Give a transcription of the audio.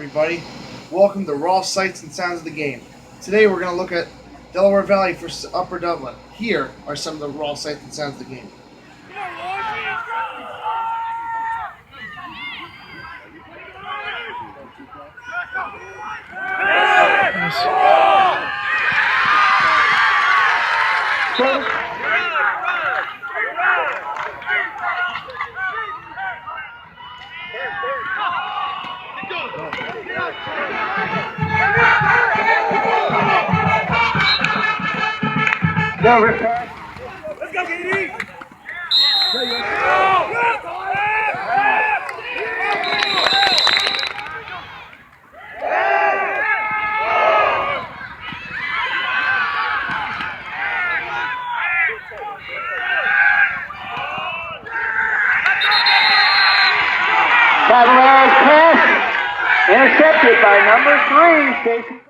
everybody. Welcome to Raw Sights and Sounds of the Game. Today we're going to look at Delaware Valley for Upper Dublin. Here are some of the raw sights and sounds of the game. Let's go, KD! Cavalier's pass intercepted by number 3, Stacy.